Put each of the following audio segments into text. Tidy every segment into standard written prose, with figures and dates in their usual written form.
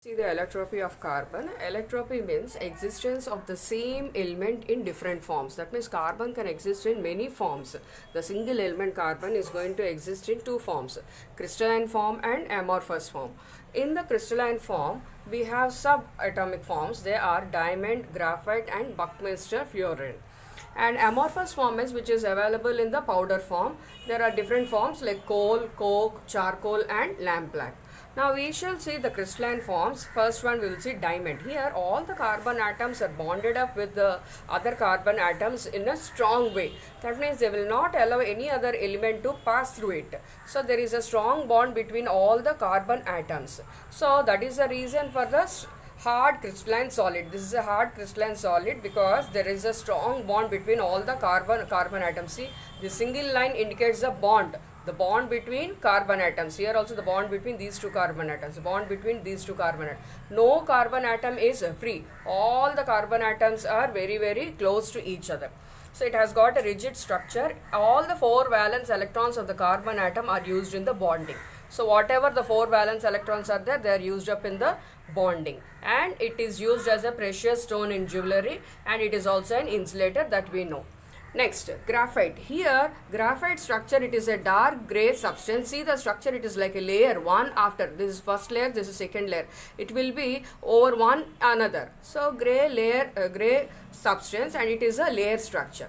See the allotropy of carbon. Allotropy means existence of the same element in different forms. That means carbon can exist in many forms. The single element carbon is going to exist in two forms, crystalline form and amorphous form. In the crystalline form, we have subatomic forms. They are diamond, graphite and Buckminster furan. And amorphous form is which is available in the powder form. There are different forms like coal, coke, charcoal and lamp black. Now we shall see the crystalline forms. First one we will see diamond. Here all the carbon atoms are bonded up with the other carbon atoms in a strong way. That means they will not allow any other element to pass through it. So there is a strong bond between all the carbon atoms. So that is the reason for the hard crystalline solid. This is a hard crystalline solid because there is a strong bond between all the carbon atoms. See, the single line indicates the bond. The bond between carbon atoms. Here also the bond between these two carbon atoms. The bond between these two carbon atoms. No carbon atom is free. All the carbon atoms are very close to each other. So it has got a rigid structure. All the 4 valence electrons of the carbon atom are used in the bonding. So whatever the 4 valence electrons are there, they are used up in the bonding. And it is used as a precious stone in jewelry, and it is also an insulator that we know. Next, graphite. Here, graphite structure, it is a dark grey substance. See the structure, it is like a layer, one after. This is first layer, this is second layer. It will be over one another. So, grey layer, grey substance, and it is a layer structure.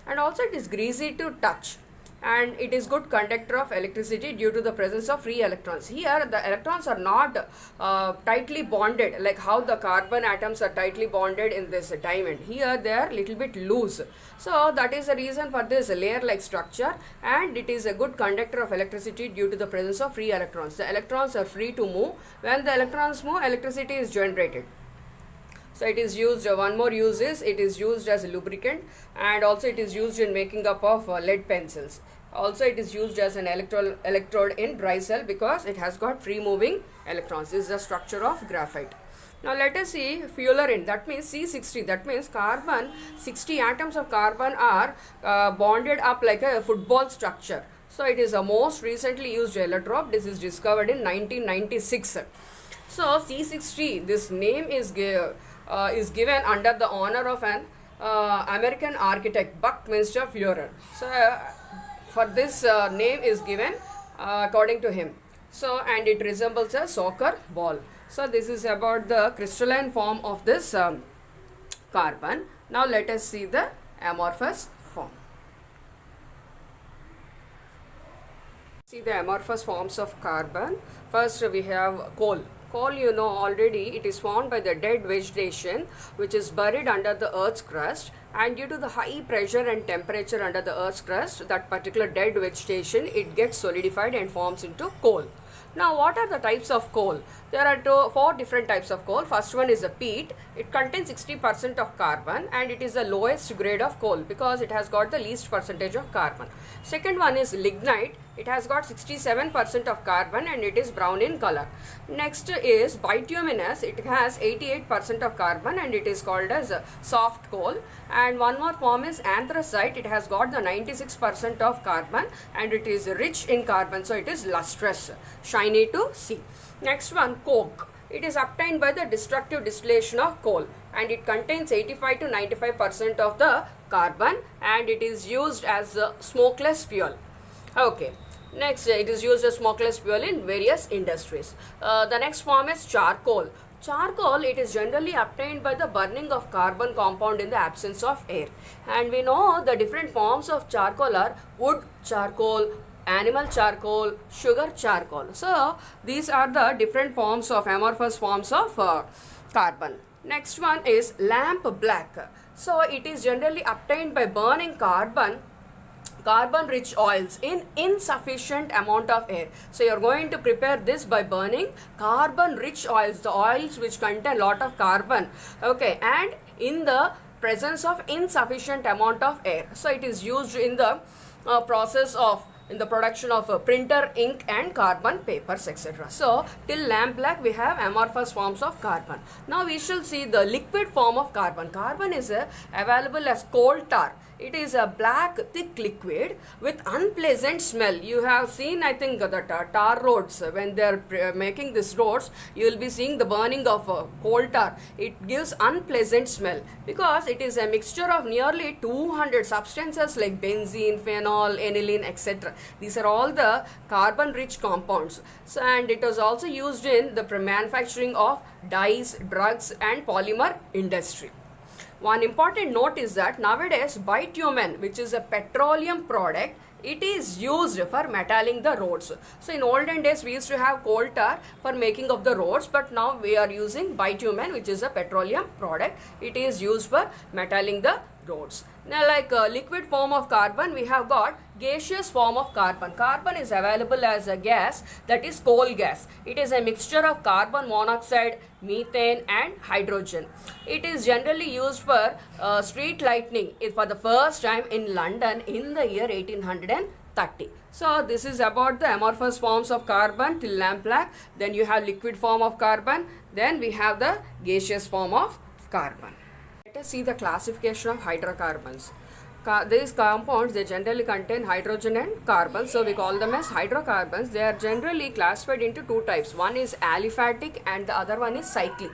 And also it is greasy to touch. And it is good conductor of electricity due to the presence of free electrons. Here the electrons are not tightly bonded like how the carbon atoms are tightly bonded in this diamond. Here they are little bit loose. So that is the reason for this layer like structure, and it is a good conductor of electricity due to the presence of free electrons. The electrons are free to move. When the electrons move, electricity is generated. So it is used, one more use is it is used as a lubricant, and also it is used in making up of lead pencils. Also it is used as an electrode in dry cell because it has got free moving electrons. This is the structure of graphite. Now let us see fullerene, that means C60, that means carbon, 60 atoms of carbon are bonded up like a football structure. So it is a most recently used allotrope. This is discovered in 1996. So C60, this name is given under the honor of an American architect, Buckminster Furan. So for this name is given according to him. So and it resembles a soccer ball. So this is about the crystalline form of this carbon. Now let us see the amorphous form. See the amorphous forms of carbon. First we have coal. Coal, you know already, it is formed by the dead vegetation which is buried under the earth's crust, and due to the high pressure and temperature under the earth's crust, that particular dead vegetation, it gets solidified and forms into coal. Now what are the types of coal? There are 4 different types of coal. First one is a peat. It contains 60% of carbon, and it is the lowest grade of coal because it has got the least percentage of carbon. Second one is lignite. It has got 67% of carbon and it is brown in color. Next is bituminous. It has 88% of carbon and it is called as soft coal. And one more form is anthracite. It has got the 96% of carbon and it is rich in carbon, so it is lustrous, shiny to see. Next one, coke. It is obtained by the destructive distillation of coal, and it contains 85 to 95% of the carbon, and it is used as a smokeless fuel. Okay. Next, it is used as smokeless fuel in various industries. The next form is charcoal. Charcoal, it is generally obtained by the burning of carbon compound in the absence of air. And we know the different forms of charcoal are wood charcoal, animal charcoal, sugar charcoal. So these are the different forms of amorphous forms of carbon. Next one is lamp black. So it is generally obtained by burning carbon rich oils in insufficient amount of air. So you are going to prepare this by burning carbon rich oils, the oils which contain lot of carbon, okay, and in the presence of insufficient amount of air. So it is used in the process of in the production of printer ink and carbon papers, etc. So till lamp black we have amorphous forms of carbon. Now we shall see the liquid form of carbon. Carbon is available as coal tar. It is a black thick liquid with unpleasant smell. You have seen, I think, the tar roads. When they are making these roads, you will be seeing the burning of coal tar. It gives unpleasant smell because it is a mixture of nearly 200 substances like benzene, phenol, aniline, etc. These are all the carbon rich compounds. So, and it was also used in the manufacturing of dyes, drugs and polymer industry. One important note is that nowadays bitumen, which is a petroleum product, it is used for metalling the roads. So in olden days we used to have coal tar for making of the roads, but now we are using bitumen, which is a petroleum product. It is used for metalling the roads. Now, like liquid form of carbon, we have got gaseous form of carbon. Carbon is available as a gas, that is coal gas. It is a mixture of carbon monoxide, methane and hydrogen. It is generally used for street lighting for the first time in London in the year 1830. So this is about the amorphous forms of carbon till lamp black. Then you have liquid form of carbon. Then we have the gaseous form of carbon. Let us see the classification of hydrocarbons. These compounds, they generally contain hydrogen and carbon, so we call them as hydrocarbons. They are generally classified into two types. One is aliphatic and the other one is cyclic.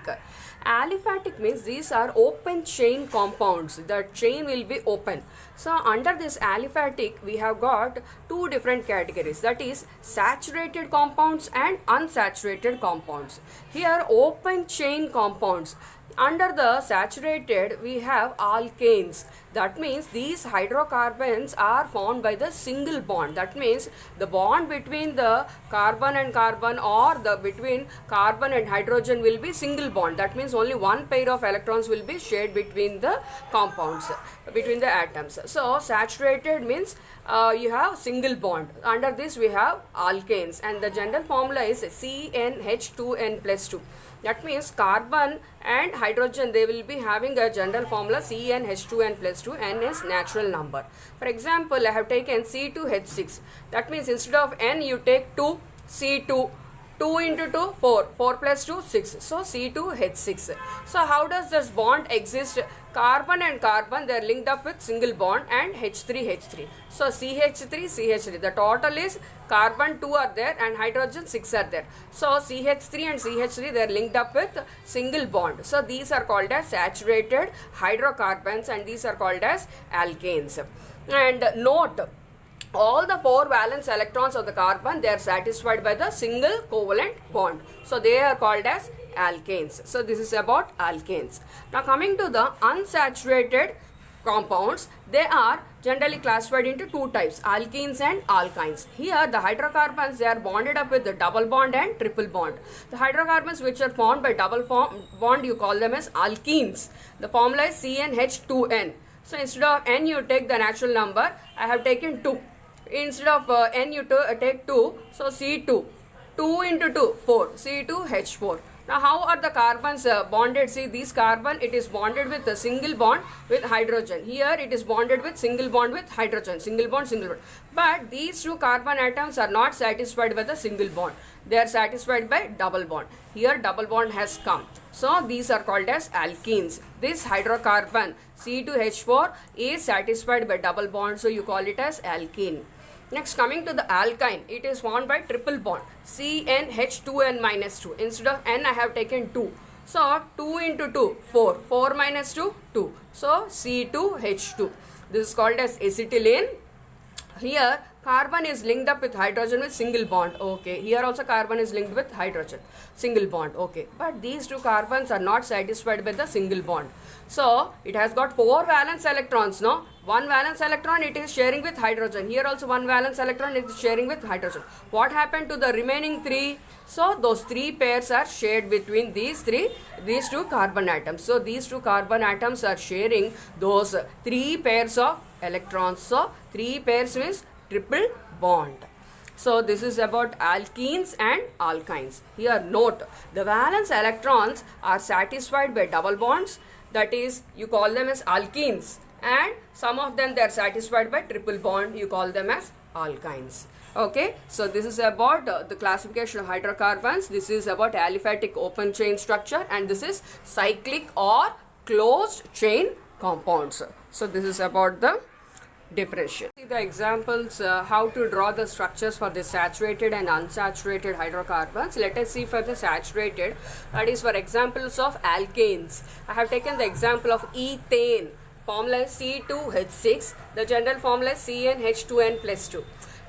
Aliphatic means these are open chain compounds. The chain will be open. So under this aliphatic, we have got two different categories, that is saturated compounds and unsaturated compounds. Here open chain compounds. Under the saturated, we have alkanes. That means these hydrocarbons are formed by the single bond. That means the bond between the carbon and carbon or the between carbon and hydrogen will be single bond. That means only one pair of electrons will be shared between the compounds, between the atoms. So saturated means you have single bond. Under this we have alkanes and the general formula is CnH2n plus 2. That means carbon and hydrogen, they will be having a general formula CnH2n plus 2. N is natural number. For example, I have taken C2H6. That means instead of N you take 2 C2. 2 into 2, 4. 4 plus 2, 6. So C2H6. So how does this bond exist? Carbon and carbon, they are linked up with single bond and H3H3. So CH3, CH3. The total is carbon 2 are there and hydrogen 6 are there. So CH3 and CH3, they are linked up with single bond. So these are called as saturated hydrocarbons and these are called as alkanes. And note, all the 4 valence electrons of the carbon, they are satisfied by the single covalent bond. So they are called as alkanes. So this is about alkanes. Now coming to the unsaturated compounds, they are generally classified into two types, alkenes and alkynes. Here the hydrocarbons, they are bonded up with the double bond and triple bond. The hydrocarbons which are formed by double bond, you call them as alkenes. The formula is CnH2n. So instead of N you take the natural number. I have taken 2. Instead of N you take 2, so C2. 2 into 2, 4. C2H4. Now how are the carbons bonded? See, this carbon, it is bonded with a single bond with hydrogen. Here it is bonded with single bond with hydrogen. Single bond, single bond. But these two carbon atoms are not satisfied by the single bond. They are satisfied by double bond. Here double bond has come. So these are called as alkenes. This hydrocarbon C2H4 is satisfied by double bond. So you call it as alkene. Next, coming to the alkyne, it is formed by triple bond CnH2n minus 2. Instead of N, I have taken 2. So 2 into 2, 4. 4 minus 2, 2. So C2H2. This is called as acetylene. Here carbon is linked up with hydrogen with single bond. Okay. Here also carbon is linked with hydrogen. Single bond. Okay. But these two carbons are not satisfied by the single bond. So it has got 4 valence electrons. No? 1 valence electron it is sharing with hydrogen. Here also 1 valence electron it is sharing with hydrogen. What happened to the remaining 3? So those 3 pairs are shared between these two carbon atoms. So these two carbon atoms are sharing those 3 pairs of electrons. So 3 pairs means triple bond. So this is about alkenes and alkynes. Here note, the valence electrons are satisfied by double bonds. That is, you call them as alkenes. And some of them, they are satisfied by triple bond. You call them as alkynes. Okay, so this is about the classification of hydrocarbons. This is about aliphatic open chain structure, and this is cyclic or closed chain compounds. So this is about the differential. See the examples how to draw the structures for the saturated and unsaturated hydrocarbons. Let us see for the saturated, that is for examples of alkanes. I have taken the example of ethane. Formula is C2H6. The general formula is CnH2n plus 2.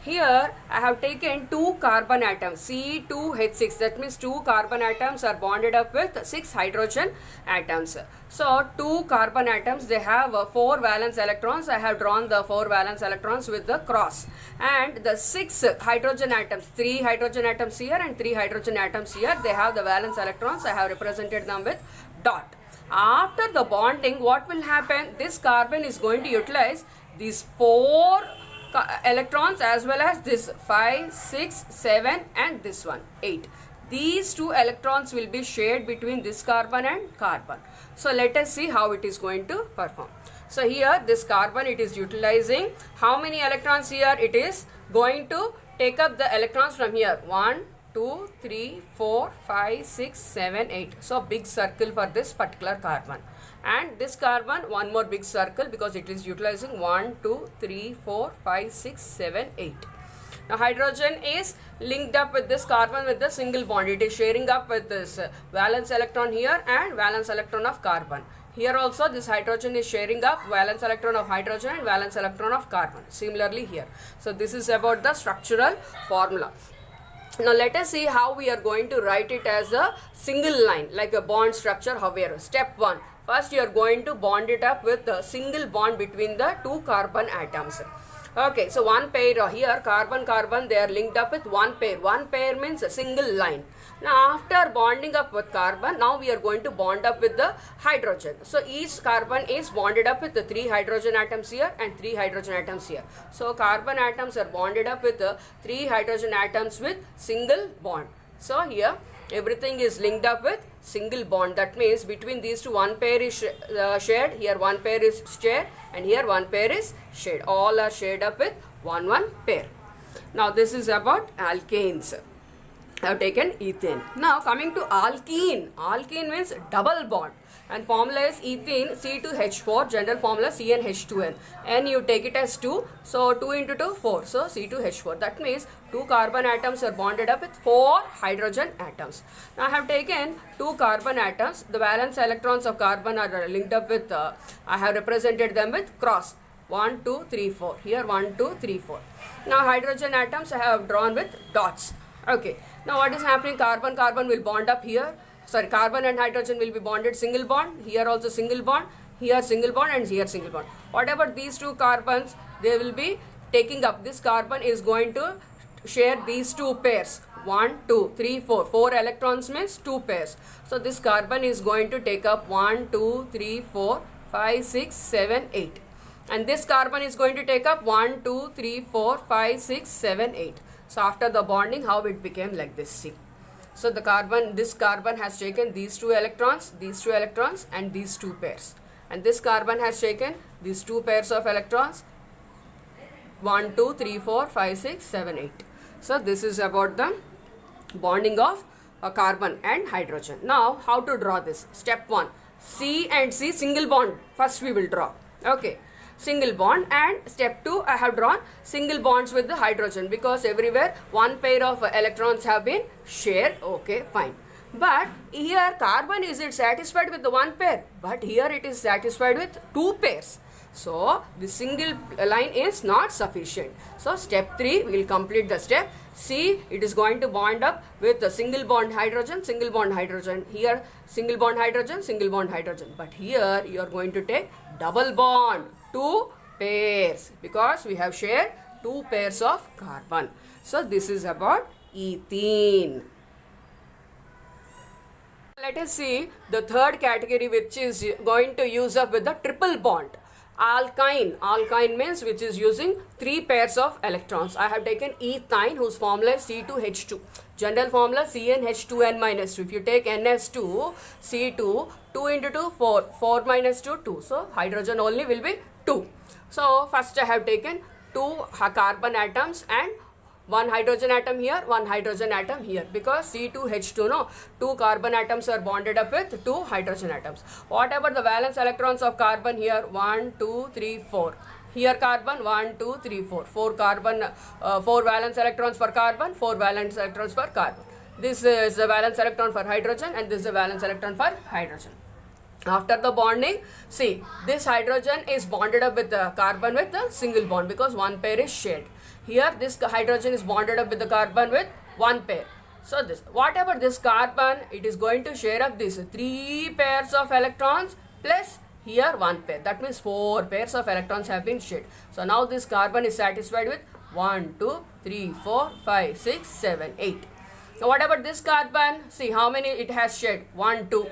Here I have taken 2 carbon atoms, C2H6, that means 2 carbon atoms are bonded up with 6 hydrogen atoms. So 2 carbon atoms, they have 4 valence electrons. I have drawn the 4 valence electrons with the cross. And the 6 hydrogen atoms, 3 hydrogen atoms here and 3 hydrogen atoms here, they have the valence electrons. I have represented them with dot. After the bonding, what will happen? This carbon is going to utilize these 4 electrons as well as this 5, 6, 7 and this one 8. These 2 electrons will be shared between this carbon and carbon. So let us see how it is going to perform. So here this carbon, it is utilizing how many electrons here? It is going to take up the electrons from here 1, 2, 3, 4, 5, 6, 7, 8. So big circle for this particular carbon. And this carbon, one more big circle because it is utilizing 1, 2, 3, 4, 5, 6, 7, 8. Now hydrogen is linked up with this carbon with the single bond. It is sharing up with this valence electron here and valence electron of carbon. Here also this hydrogen is sharing up valence electron of hydrogen and valence electron of carbon. Similarly here. So this is about the structural formula. Now let us see how we are going to write it as a single line, like a bond structure. However, step 1. First you are going to bond it up with a single bond between the 2 carbon atoms. Okay, so one pair here, carbon, carbon, they are linked up with one pair. One pair means a single line. Now after bonding up with carbon, now we are going to bond up with the hydrogen. So each carbon is bonded up with the 3 hydrogen atoms here and 3 hydrogen atoms here. So carbon atoms are bonded up with the 3 hydrogen atoms with single bond. So here everything is linked up with single bond. That means between these two, one pair is shared, here one pair is shared and here one pair is shared. All are shared up with one pair. Now this is about alkanes. I have taken ethane. Now coming to alkene. Alkene means double bond. And formula is ethene C2H4, general formula CnH2n. N you take it as 2, so 2 into 2, 4. So C2H4. That means 2 carbon atoms are bonded up with 4 hydrogen atoms. Now I have taken 2 carbon atoms. The valence electrons of carbon are linked up with, I have represented them with cross. 1, 2, 3, 4. Here 1, 2, 3, 4. Now hydrogen atoms I have drawn with dots. Okay. Now what is happening? Carbon, carbon will bond up here. Sorry, carbon and hydrogen will be bonded single bond. Here also single bond. Here single bond and here single bond. Whatever these 2 carbons, they will be taking up. This carbon is going to share these 2 pairs. 1, 2, 3, 4. 4 electrons means 2 pairs. So this carbon is going to take up 1, 2, 3, 4, 5, 6, 7, 8. And this carbon is going to take up 1, 2, 3, 4, 5, 6, 7, 8. So after the bonding, how it became like this, see. So the carbon, this carbon has taken these 2 electrons and these 2 pairs. And this carbon has taken these 2 pairs of electrons, 1, 2, 3, 4, 5, 6, 7, 8. So this is about the bonding of a carbon and hydrogen. Now how to draw this? Step 1. C and C single bond. First we will draw. Okay. Single bond. And step 2, I have drawn single bonds with the hydrogen because everywhere one pair of electrons have been shared. Okay, fine. But here carbon, is it satisfied with the one pair? But here it is satisfied with 2 pairs. So the single line is not sufficient. So step 3, we will complete the step. C, it is going to bond up with the single bond hydrogen, single bond hydrogen. Here single bond hydrogen, single bond hydrogen. But here you are going to take double bond, 2 pairs, because we have shared 2 pairs of carbon. So this is about ethene. Let us see the third category, which is going to use up with the triple bond. Alkyne. Alkyne means which is using 3 pairs of electrons. I have taken ethyne, whose formula is C2H2. General formula CnH2n minus 2. If you take N as 2, C2, 2 into 2, 4. 4 minus 2, 2. So hydrogen only will be 2. So first I have taken 2 carbon atoms and 1 hydrogen atom here, 1 hydrogen atom here, because C2H2, no, 2 carbon atoms are bonded up with 2 hydrogen atoms. Whatever the valence electrons of carbon here, 1, 2, 3, 4. Here carbon 1, 2, 3, 4. 4 carbon, 4 valence electrons for carbon, 4 valence electrons for carbon. This is the valence electron for hydrogen and this is the valence electron for hydrogen. After the bonding, see, this hydrogen is bonded up with the carbon with a single bond because one pair is shared. Here this hydrogen is bonded up with the carbon with one pair. So this, whatever this carbon, it is going to share up these 3 pairs of electrons plus here 1 pair. That means 4 pairs of electrons have been shared. So now this carbon is satisfied with 1, 2, 3, 4, 5, 6, 7, 8. Now what about this carbon? See how many it has shared. 1, 2,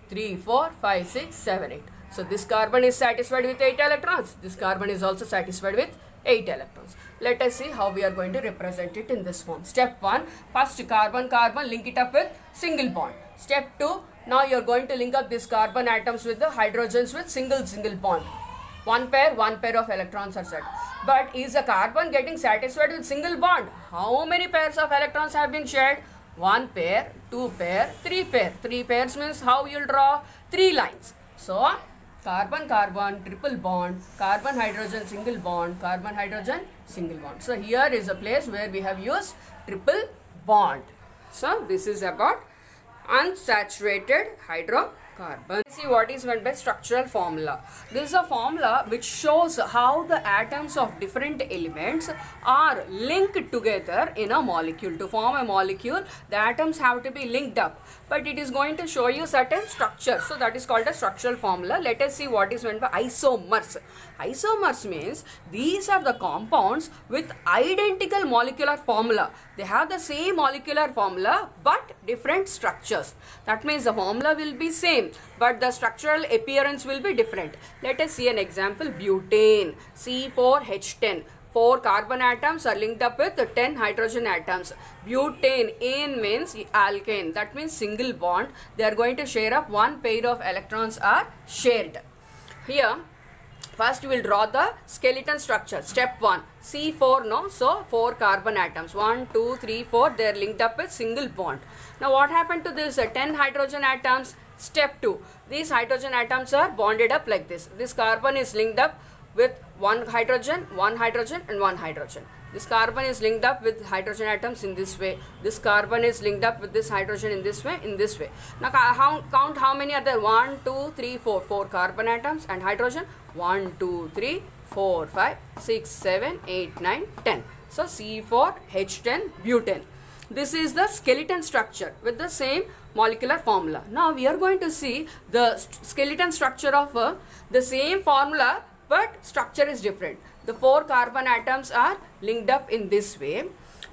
3, 4, 5, 6, 7, 8. So this carbon is satisfied with 8 electrons. This carbon is also satisfied with 8 electrons. Let us see how we are going to represent it in this form. Step 1, first carbon link it up with single bond. Step 2, now you are going to link up this carbon atoms with the hydrogens with single bond. One pair of electrons are set. But is the carbon getting satisfied with single bond? How many pairs of electrons have been shared? 1 pair, 2 pair, 3 pair. 3 pairs means how you will draw 3 lines. So carbon triple bond, carbon hydrogen single bond, carbon hydrogen single bond. So here is a place where we have used triple bond. So this is about unsaturated hydrocarbon. See what is meant by structural formula. This is a formula which shows how the atoms of different elements are linked together in a molecule. To form a molecule, the atoms have to be linked up, but it is going to show you certain structure. So that is called a structural formula. Let us see what is meant by isomers. Isomers means these are the compounds with identical molecular formula. They have the same molecular formula but different structures. That means the formula will be same but the structural appearance will be different. Let us see an example. Butane, C4H10. 4 carbon atoms are linked up with 10 hydrogen atoms. Butane, ane means alkane. That means single bond. They are going to share up 1 pair of electrons are shared. Here, first we will draw the skeleton structure. Step 1, C4, no? So 4 carbon atoms. 1, 2, 3, 4. They are linked up with single bond. Now what happened to this 10 hydrogen atoms? Step 2, these hydrogen atoms are bonded up like this. This carbon is linked up with 1 hydrogen and 1 hydrogen. This carbon is linked up with hydrogen atoms in this way. This carbon is linked up with this hydrogen in this way, Now count how many are there. 1, 2, 3, 4. 4 carbon atoms and hydrogen. 1, 2, 3, 4, 5, 6, 7, 8, 9, 10. So C4H10 butane. This is the skeleton structure with the same molecular formula. Now we are going to see the skeleton structure of the same formula but structure is different. The 4 carbon atoms are linked up in this way,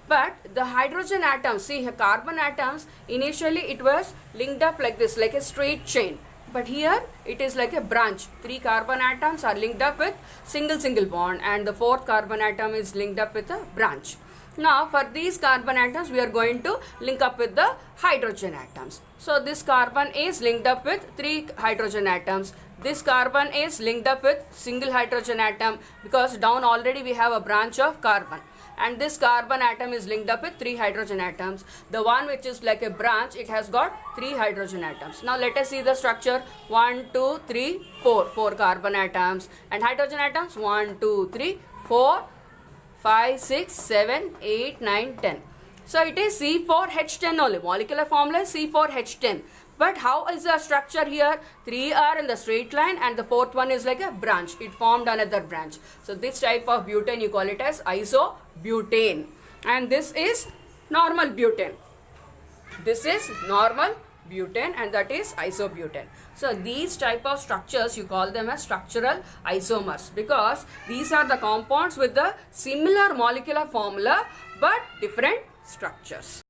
but the hydrogen atoms, see carbon atoms, initially it was linked up like this, like a straight chain, but here it is like a branch. 3 carbon atoms are linked up with single bond and the 4th carbon atom is linked up with a branch. Now for these carbon atoms we are going to link up with the hydrogen atoms. So this carbon is linked up with 3 hydrogen atoms. This carbon is linked up with single hydrogen atom because down already we have a branch of carbon. And this carbon atom is linked up with 3 hydrogen atoms. The one which is like a branch, it has got 3 hydrogen atoms. Now let us see the structure. 1, 2, 3, 4. 4 carbon atoms and hydrogen atoms. 1, 2, 3, 4, 5, 6, 7, 8, 9, 10. So it is C4H10 only. Molecular formula is C4H10. But how is the structure here? 3 are in the straight line and the 4th one is like a branch. It formed another branch. So this type of butane you call it as isobutane. And this is normal butane. This is normal butane and that is isobutane. So these type of structures you call them as structural isomers because these are the compounds with the similar molecular formula but different structures.